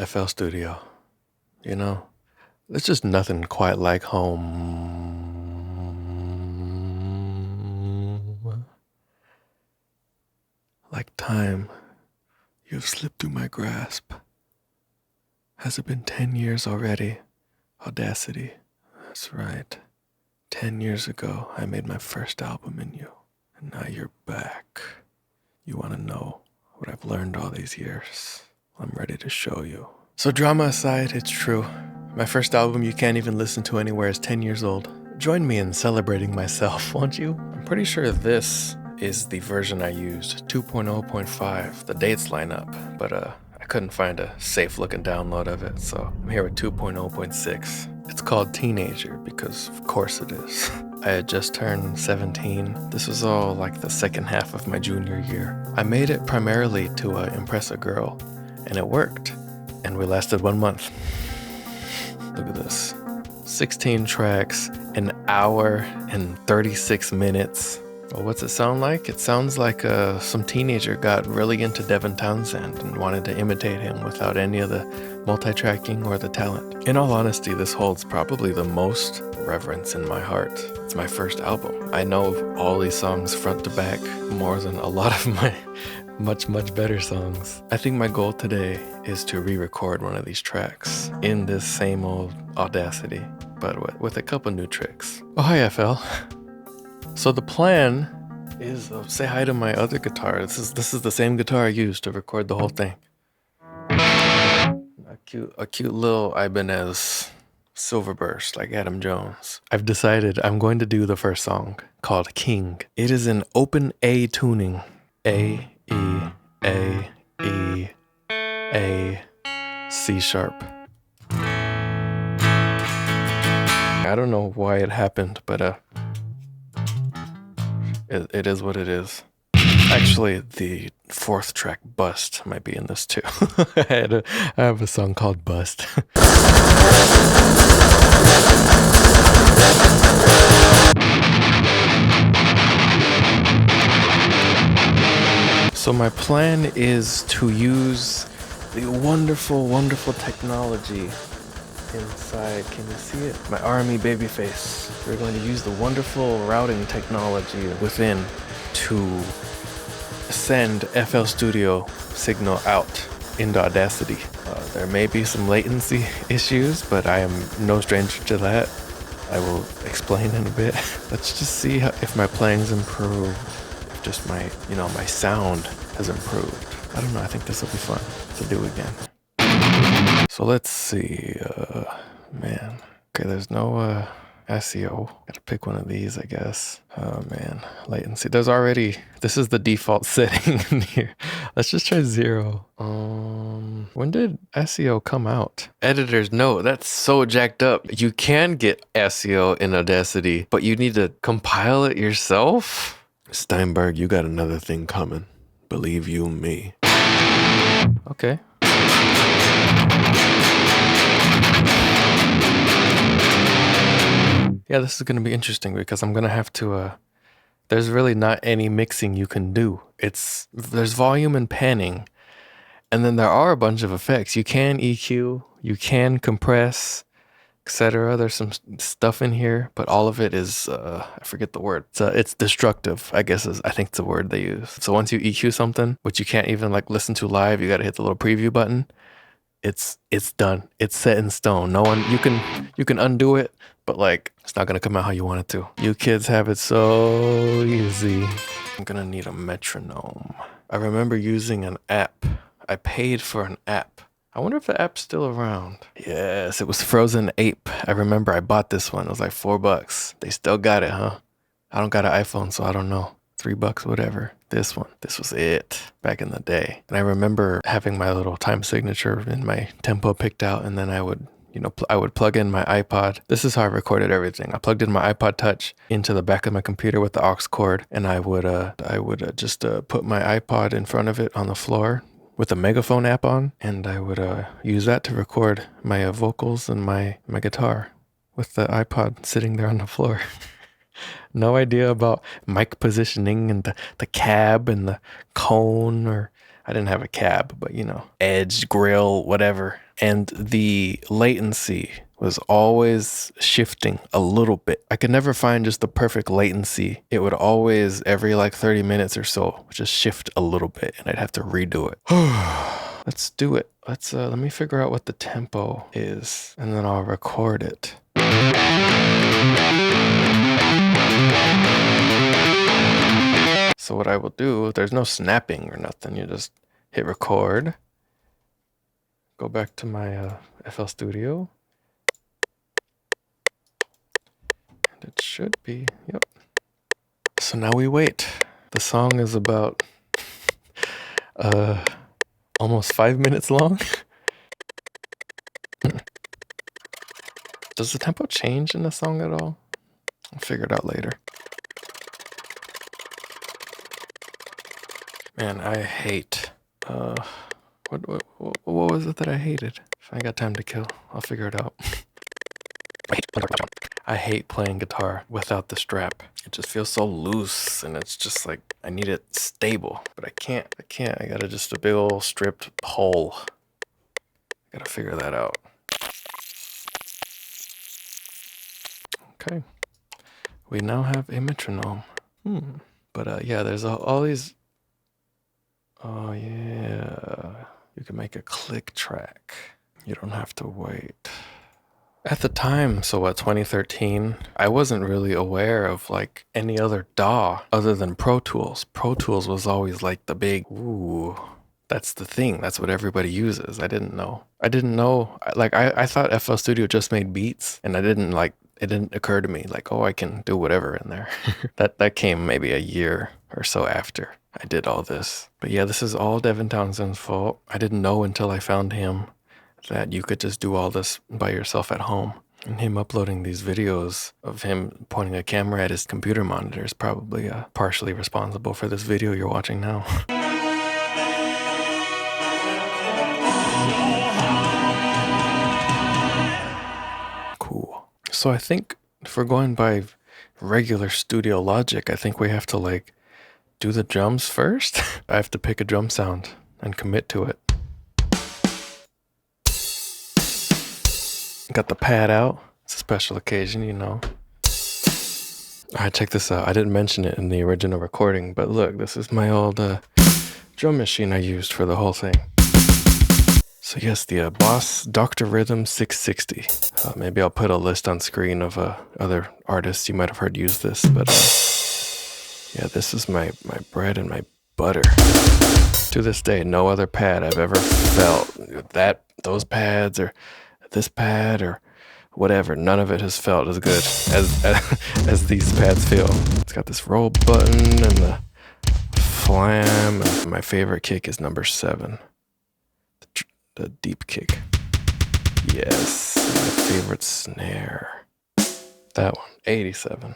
FL Studio. You know, there's just nothing quite like home. Like time, you've slipped through my grasp. Has it been 10 years already? Audacity. That's right. 10 years ago, I made my first album in you. And now you're back. You want to know what I've learned all these years? I'm ready to show you. So drama aside, it's true. My first album you can't even listen to anywhere is 10 years old. Join me in celebrating myself, won't you? I'm pretty sure this is the version I used, 2.0.5. The dates line up, but I couldn't find a safe looking download of it, so I'm here with 2.0.6. It's called Teenager because of course it is. I had just turned 17. This was all like the second half of my junior year. I made it primarily to impress a girl, and it worked. And we lasted 1 month. Look at this. 16 tracks, an hour and 36 minutes. Well, what's it sound like? It sounds like some teenager got really into Devin Townsend and wanted to imitate him without any of the multi-tracking or the talent. In all honesty, this holds probably the most reverence in my heart. It's my first album. I know all these songs front to back more than a lot of my much better songs. I think my goal today is to re-record one of these tracks in this same old Audacity, but with a couple new tricks. Oh, hi, FL. So the plan is say hi to my other guitar. This is the same guitar I used to record the whole thing. A cute little Ibanez Silverburst like Adam Jones. I've decided I'm going to do the first song called King. It is in open A tuning. A, E, A, E, A, C sharp. I don't know why it happened, but it is what it is. Actually, the fourth track, Bust, might be in this too. I have a song called Bust. So my plan is to use the wonderful technology inside. Can you see it? My army baby face. We're going to use the wonderful routing technology within to send FL Studio signal out into Audacity. There may be some latency issues, but I am no stranger to that. I will explain in a bit. Let's just see if my playing's improved. If just my sound has improved. I don't know, I think this will be fun to do again. So let's see, man. Okay, there's no SEO. Gotta pick one of these, I guess. Oh man, latency. This is the default setting in here. Let's just try 0. When did SEO come out? Editor's note, that's so jacked up. You can get SEO in Audacity, but you need to compile it yourself? Steinberg, you got another thing coming. Believe you me. Okay. Yeah, this is going to be interesting because I'm going to have to, there's really not any mixing you can do. There's volume and panning, and then there are a bunch of effects. You can EQ, you can compress, etc. There's some stuff in here, but all of it is, I forget the word. It's destructive, I guess I think it's the word they use. So once you EQ something, which you can't even like listen to live, you got to hit the little preview button. It's done. It's set in stone. No one, you can undo it, but like it's not gonna come out how you want it to. You kids have it so easy. I'm gonna need a metronome. I remember using an app. I paid for an app. I wonder if the app's still around. Yes, it was Frozen Ape. I remember I bought this one. It was like $4. They still got it, huh? I don't got an iPhone, so I don't know. $3, whatever. This was it back in the day. And I remember having my little time signature and my tempo picked out, and then I would plug in my iPod. This is how I recorded everything. I plugged in my iPod Touch into the back of my computer with the aux cord, and I would just put my iPod in front of it on the floor with a megaphone app on, and I would use that to record my vocals and my guitar with the iPod sitting there on the floor. No idea about mic positioning and the cab and the cone, or I didn't have a cab, but edge, grill, whatever. And the latency was always shifting a little bit. I could never find just the perfect latency. It would always, every like 30 minutes or so, just shift a little bit, and I'd have to redo it. Let's do it. Let me figure out what the tempo is, and then I'll record it. So what I will do, there's no snapping or nothing. You just hit record. Go back to my FL Studio. And it should be, yep. So now we wait. The song is about almost 5 minutes long. Does the tempo change in the song at all? I'll figure it out later. Man, I hate, what was it that I hated? If I got time to kill, I'll figure it out. I hate playing guitar without the strap. It just feels so loose, and it's just like, I need it stable, but I can't. I gotta just a big old stripped hole. Gotta figure that out. Okay. We now have a metronome. But yeah, there's all these. Oh yeah, you can make a click track. You don't have to wait. At the time, so what, 2013, I wasn't really aware of like any other DAW other than Pro Tools. Pro Tools was always like the big, ooh, that's the thing. That's what everybody uses. I didn't know. Like I thought FL Studio just made beats, and it didn't occur to me like, oh, I can do whatever in there. That came maybe a year or so after I did all this. But yeah, this is all Devin Townsend's fault. I didn't know until I found him that you could just do all this by yourself at home. And him uploading these videos of him pointing a camera at his computer monitor is probably partially responsible for this video you're watching now. Cool. So I think if we're going by regular studio logic, I think we have to like do the drums first. I have to pick a drum sound and commit to it. Got the pad out. It's a special occasion, you know. Alright, check this out. I didn't mention it in the original recording, but look, this is my old drum machine I used for the whole thing. So yes, the Boss Dr. Rhythm 660. Maybe I'll put a list on screen of other artists you might have heard use this, but yeah, this is my bread and my butter. To this day, no other pad I've ever felt those pads or this pad or whatever, none of it has felt as good as these pads feel. It's got this roll button and the flam, and my favorite kick is number 7, the deep kick. Yes, my favorite snare, that one, 87.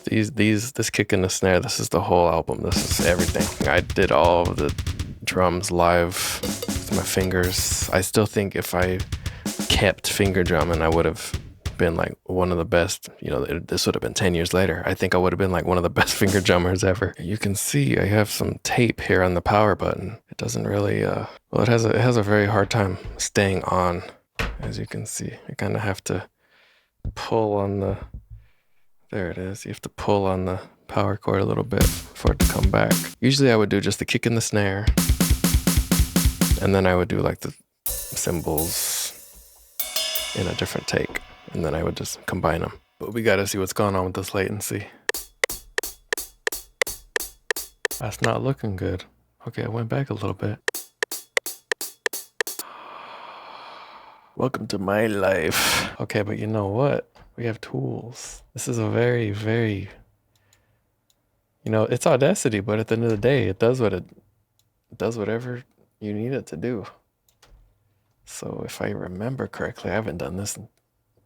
This kick and the snare, this is the whole album. This is everything. I did all of the drums live with my fingers. I still think if I kept finger drumming, I would have been like one of the best. You know, this would have been 10 years later. I think I would have been like one of the best finger drummers ever. You can see I have some tape here on the power button. It doesn't really, well, it has a very hard time staying on. As you can see, I kind of have to pull on the, there it is. You have to pull on the power cord a little bit for it to come back. Usually I would do just the kick and the snare, and then I would do like the cymbals in a different take, and then I would just combine them. But we gotta see what's going on with this latency. That's not looking good. Okay, I went back a little bit. Welcome to my life. Okay, but you know what? We have tools. This is a very, very, you know, it's Audacity, but at the end of the day, it does whatever you need it to do. So if I remember correctly, I haven't done this in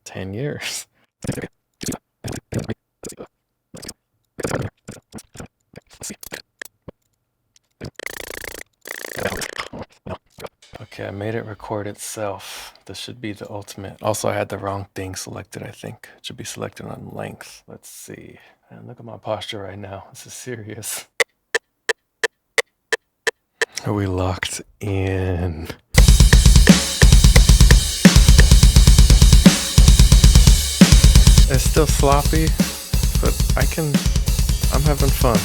10 years. Okay, I made it record itself. This should be the ultimate. Also, I had the wrong thing selected, I think. It should be selected on length. Let's see. And look at my posture right now. This is serious. Are we locked in? still sloppy, but I'm having fun.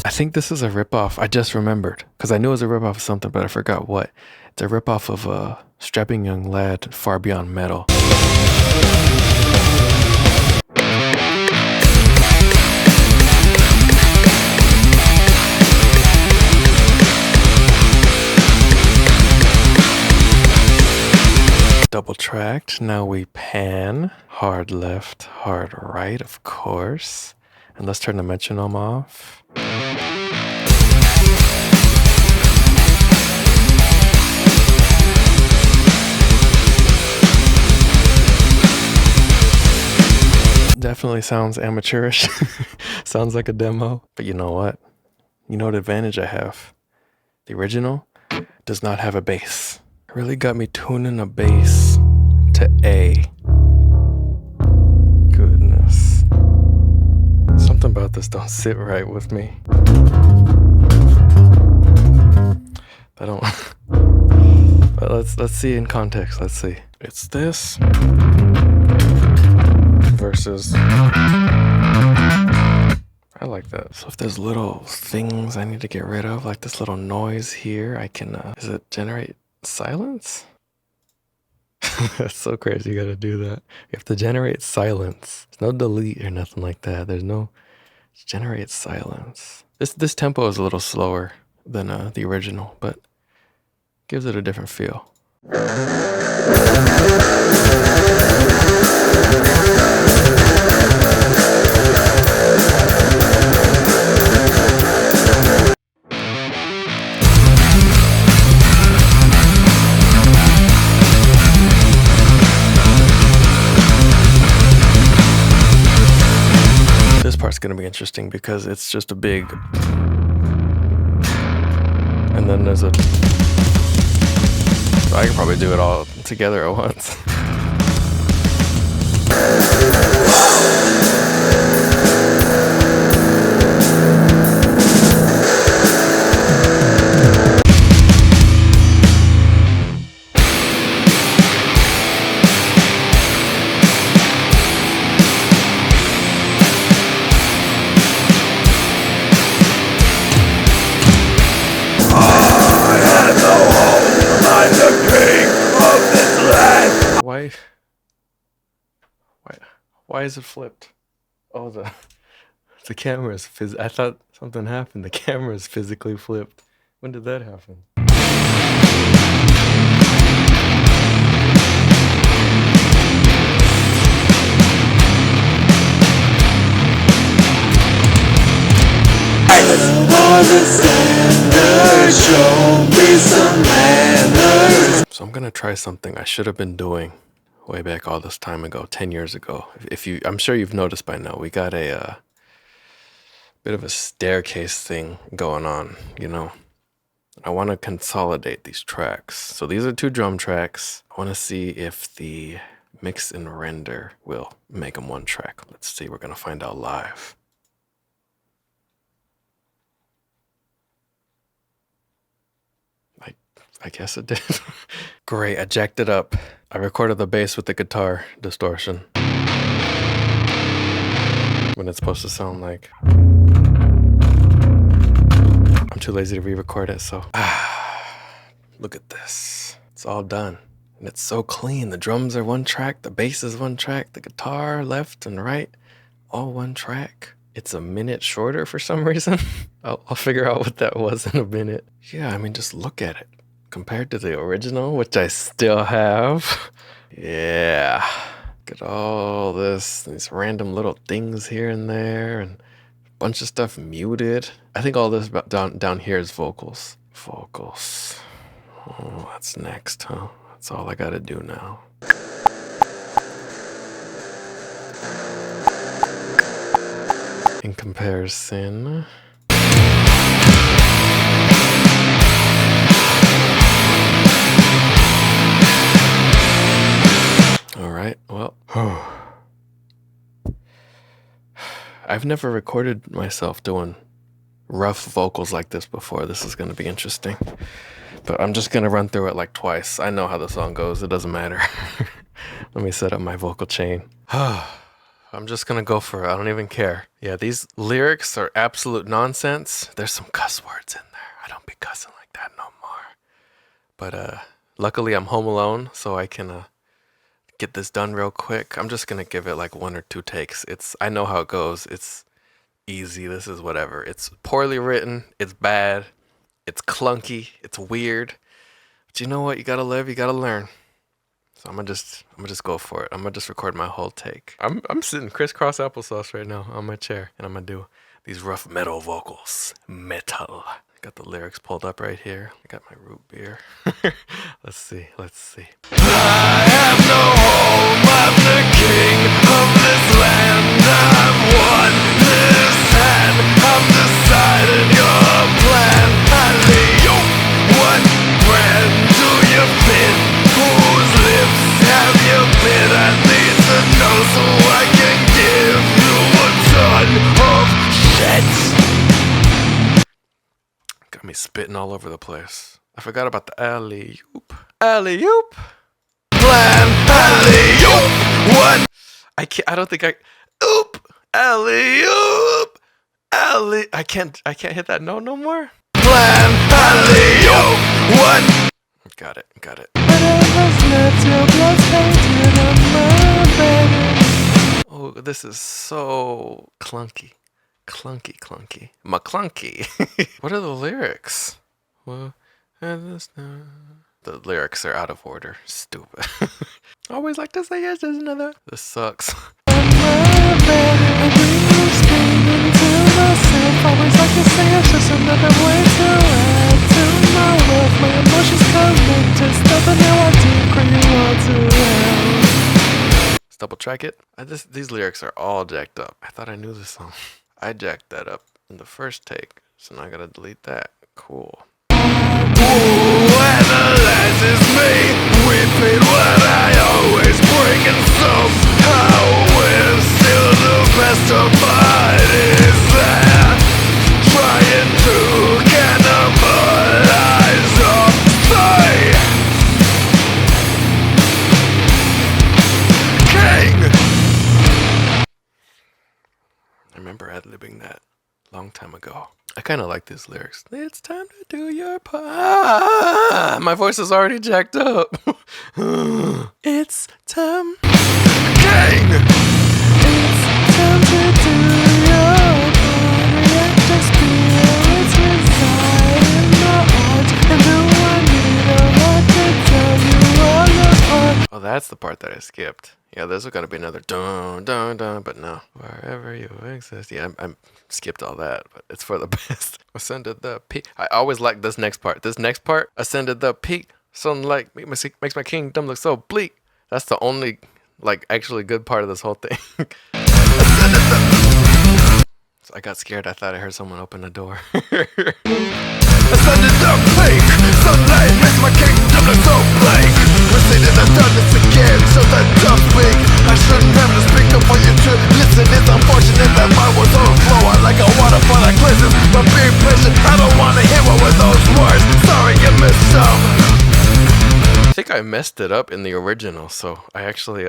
I think this is a ripoff. I just remembered, because I knew it was a ripoff of something, but I forgot what. It's a ripoff of a Strapping Young Lad, Far Beyond Metal. Double tracked. Now we pan. Hard left, hard right, of course. And let's turn the metronome off. Definitely sounds amateurish. Sounds like a demo. But you know what? You know what advantage I have? The original does not have a bass. Really got me tuning a bass to A. Goodness. Something about this don't sit right with me. I don't. But let's see in context. Let's see. It's this versus. I like that. So if there's little things I need to get rid of, like this little noise here, I can. Does it generate silence? That's so crazy. You gotta do that. You have to generate silence. There's no delete or nothing like that. There's no generate silence. This tempo is a little slower than the original, but gives it a different feel. This part's gonna be interesting because it's just a big, and then there's a. So I can probably do it all together at once. Why is it flipped? Oh, the camera is I thought something happened. The camera is physically flipped. When did that happen? So I'm gonna try something I should have been doing way back all this time ago, 10 years ago. I'm sure you've noticed by now, we got a bit of a staircase thing going on, you know. I want to consolidate these tracks. So these are 2 drum tracks. I want to see if the mix and render will make them 1 track. Let's see, we're gonna find out live. I guess it did. Great, I jacked it up. I recorded the bass with the guitar distortion. When it's supposed to sound like. I'm too lazy to re-record it, so. Look at this. It's all done. And it's so clean. The drums are 1 track, the bass is 1 track, the guitar left and right, all 1 track. It's a minute shorter for some reason. I'll figure out what that was in a minute. Yeah, I mean, just look at it. Compared to the original, which I still have. Yeah. Look at all these random little things here and there, and a bunch of stuff muted. I think all this down here is vocals. Vocals. Oh, that's next, huh? That's all I gotta do now. In comparison. All right, well, I've never recorded myself doing rough vocals like this before. This is going to be interesting, but I'm just going to run through it like twice. I know how the song goes. It doesn't matter. Let me set up my vocal chain. I'm just gonna go for it. I don't even care. Yeah, these lyrics are absolute nonsense. There's some cuss words in there. I don't be cussing like that no more. But luckily I'm home alone, so I can get this done real quick. I'm just gonna give it like 1 or 2 takes. I know how it goes. It's easy. This is whatever. It's poorly written. It's bad. It's clunky. It's weird. But you know what? You gotta live. You gotta learn. So I'm gonna just go for it. I'm gonna just record my whole take. I'm sitting crisscross applesauce right now on my chair, and I'm gonna do these rough metal vocals. Metal. I got the lyrics pulled up right here. I got my root beer. Let's see. I have no home. I'm the king of this land. I've won this hand. I'm deciding your plan. Alley-o, what brand do you fit? Whose lips have you been? I need to know so I can give you a ton of shit. Got me spitting all over the place. I forgot about the alley-oop. Alley-oop. Plan alley-oop. What? I don't think I. Oop. Alley-oop. Alley. I can't hit that note no more. Plan alley-oop. What? Got it. Oh, this is so clunky. McClunky. What are the lyrics? Well, the lyrics are out of order. Stupid. I always like to say yes, there's another. This sucks. Always like to say it's just another way to add to my wealth. My emotions come to stuff and now I do you want to have. Let's double track it. These lyrics are all jacked up. I thought I knew this song. I jacked that up in the first take, so now I gotta delete that. Cool. Who analyzes me? Repeat what I always bring, and somehow we're still the best of bodies there. Trying to cannibalize say King. I remember ad-libbing that a long time ago. I kind of like these lyrics. It's time to do your part. My voice is already jacked up. It's time. King. It's time to do your part. React, just feel it's inside in my heart. And do I need a lot to tell you all your part? Oh, that's the part that I skipped. Yeah, there's gonna be another dun dun dun, but no. Wherever you exist. Yeah, I skipped all that, but it's for the best. Ascended the peak. I always like this next part. Ascended the peak. Sunlight makes my kingdom look so bleak. That's the only, like, actually good part of this whole thing. So I got scared. I thought I heard someone open the door. Ascended the peak. Sunlight makes my kingdom look so bleak. Proceeded and done this again, so that tough speak. I shouldn't have to speak up for you to listen. It's unfortunate that my words overflow. I like a waterfall that glistens, but being patient, I don't want to hear what were those words. Sorry you missed some. I think I messed it up in the original, so I actually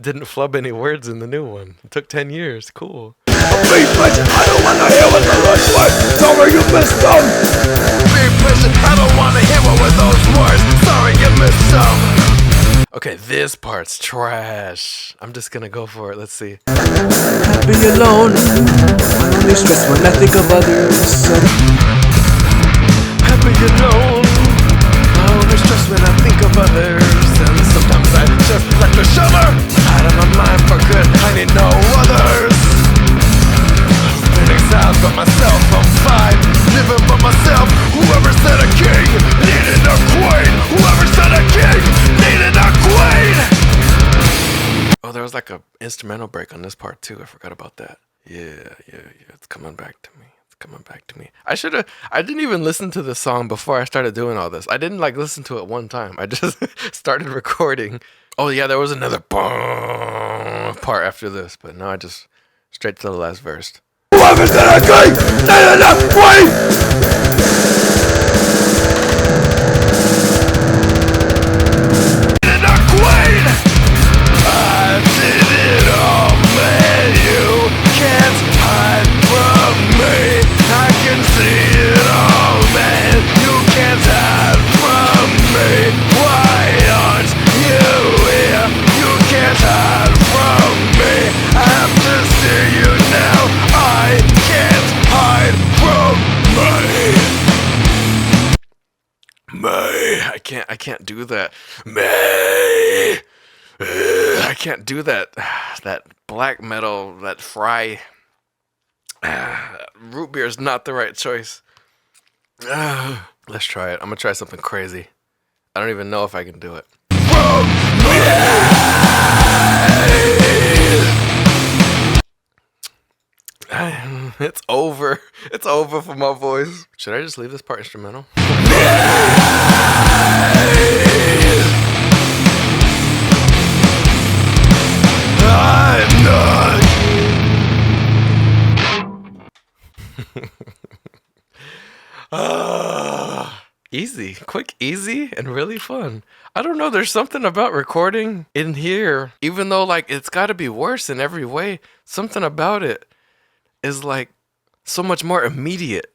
didn't flub any words in the new one. It took 10 years. Cool. Be patient, I don't want to hear what the right words. Sorry you missed some. Be patient, I don't want to hear what were those words. Sorry you missed some. Okay, this part's trash. I'm just gonna go for it. Let's see. Happy alone. I only stress when I think of others. Happy alone. I only stress when I think of others. And sometimes I just like to shudder. Out of my mind for good, I need no others. Exiled by myself, I'm fine. Living by myself. Whoever said a king needed a queen. Whoever said a king needed a queen. Oh, there was like a instrumental break on this part too. I forgot about that. Yeah. It's coming back to me. I didn't even listen to the song before I started doing all this. I didn't like listen to it one time. I just started recording. Oh yeah, there was another part after this, but now I just straight to the last verse. Whoever's gonna king, needed a queen! Needed a queen! I did it all. May, I can't do that. May, I can't do that. That black metal, that fry. Root beer is not the right choice. Let's try it. I'm gonna try something crazy. I don't even know if I can do it. It's over. It's over for my voice. Should I just leave this part instrumental? I'm not. Easy, quick, easy, and really fun. I don't know, there's something about recording in here, even though like it's gotta be worse in every way, something about it is like so much more immediate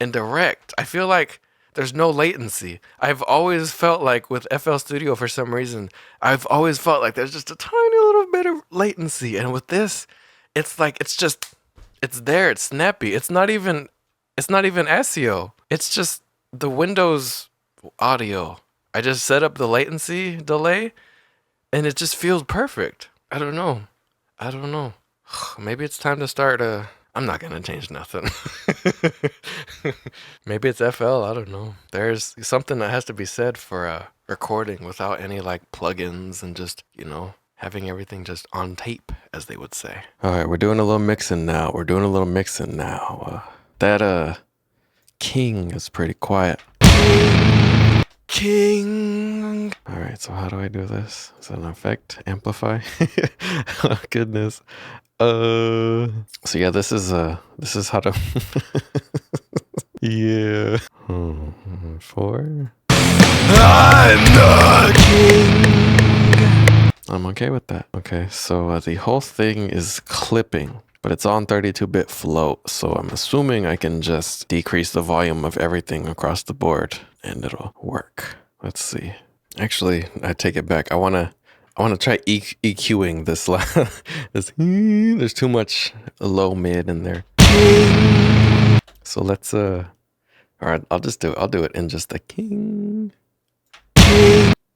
and direct. I feel like there's no latency. I've always felt like with FL Studio, for some reason, I've always felt like there's just a tiny little bit of latency. And with this, it's like, it's there, it's snappy. It's not even SEO. It's just the Windows audio. I just set up the latency delay and it just feels perfect. I don't know. Maybe it's time to start I'm not gonna change nothing. Maybe it's FL, I don't know. There's something that has to be said for recording without any like plugins and just, having everything just on tape, as they would say. All right, we're doing a little mixing now. That King is pretty quiet. King. All right, so how do I do this? Is that an effect? Amplify? Oh, goodness. So yeah, this is how to. Yeah. 4. I'm the king. I'm okay with that. Okay, so the whole thing is clipping, but it's on 32-bit float, so I'm assuming I can just decrease the volume of everything across the board and it'll work. Let's see. Actually, I take it back. I wanna try EQing this. There's too much low mid in there. So let's all right, I'll do it in just the king.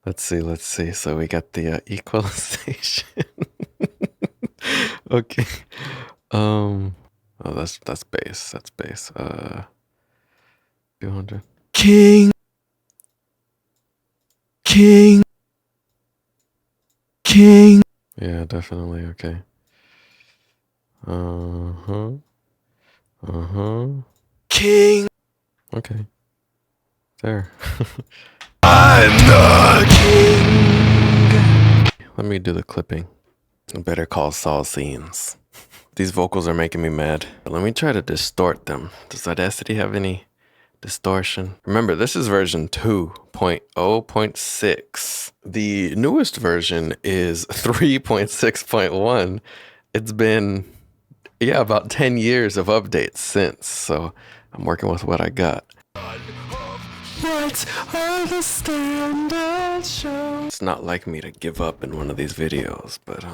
Let's see. So we got the equalization. Okay. Oh, that's bass. 200. King. Yeah, definitely. Okay. King. Okay. There. I'm the king. Let me do the clipping. Better Call Saul scenes. These vocals are making me mad. Let me try to distort them. Does Audacity have any distortion? Remember, this is version 2.0.6. The newest version is 3.6.1. It's been, about 10 years of updates since, so I'm working with what I got. What are the standard shows? It's not like me to give up in one of these videos, but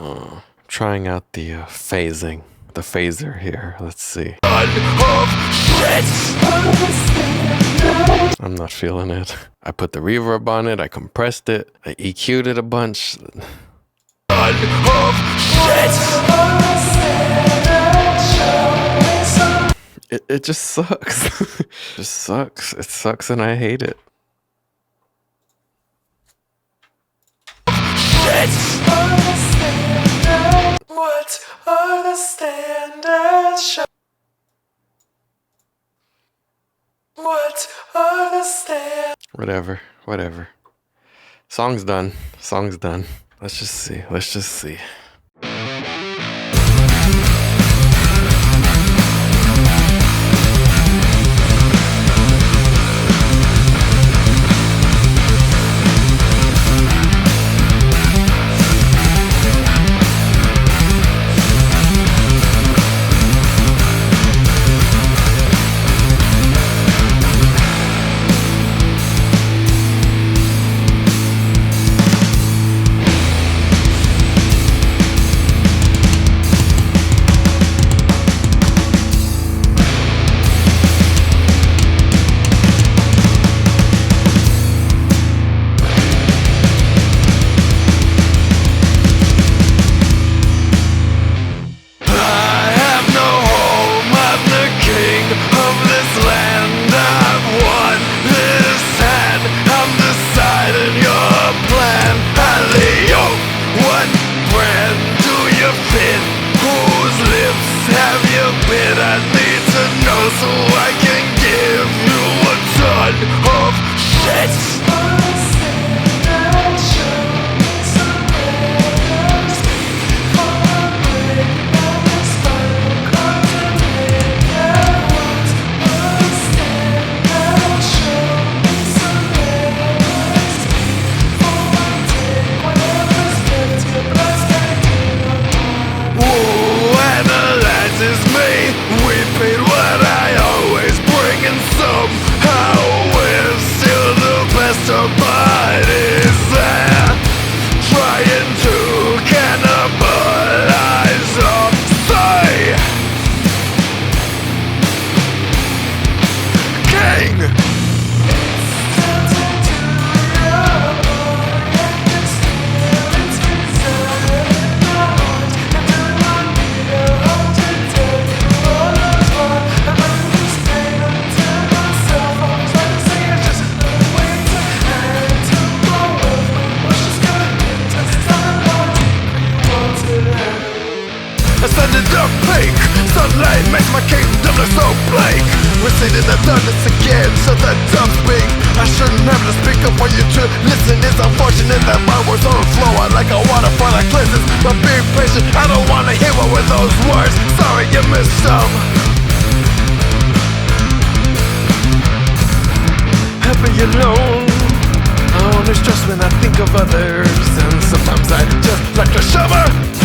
trying out the phasing. The phaser here. Let's see. I'm not feeling it. I put the reverb on it. I compressed it. I EQ'd it a bunch. It just sucks. It sucks. It sucks and I hate it. What are the standard shows? What are the standard? Whatever. Song's done. Let's just see. somebody's there trying to cannibalize or say King. Ascended up peak, sunlight makes my kingdom look so bleak. We're seen in the darkness again, so the dumb speak. I shouldn't have to speak up for you to listen. It's unfortunate that my words overflow like a waterfall that cleanses. But being patient, I don't wanna hear what with those words. Sorry you missed some. Happy alone, I only stress when I think of others. And sometimes I just like to shiver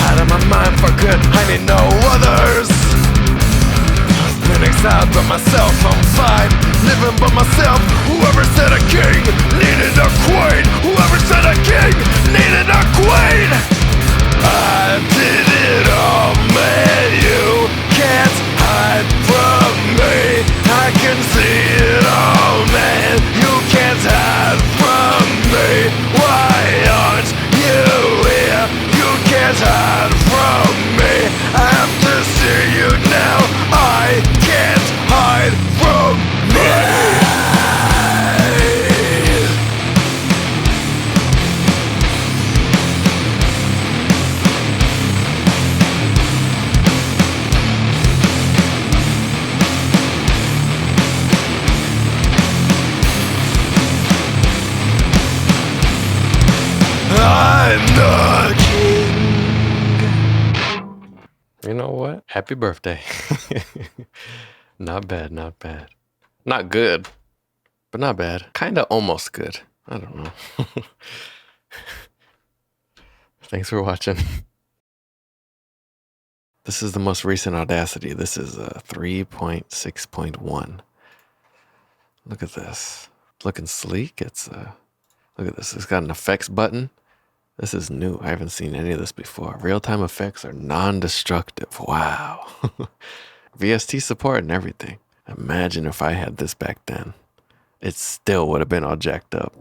out of my mind for good, I need no others. I've been exiled by myself, I'm fine living by myself. Whoever said a king needed a queen. Whoever said a king needed a queen. I did it all, man. You can't hide from me. I can see it all, man. You can't hide from me. Why aren't you here? You can't hide from me. I have to see you now. I can't hide from me. I'm the king. You know what? Happy birthday. Not bad, not bad. Not good, but not bad. Kinda almost good. I don't know. Thanks for watching. This is the most recent Audacity. This is 3.6.1. Look at this. Looking sleek. It's look at this. It's got an effects button. This is new. I haven't seen any of this before. Real-time effects are non-destructive. Wow. VST support and everything. Imagine if I had this back then. It still would have been all jacked up.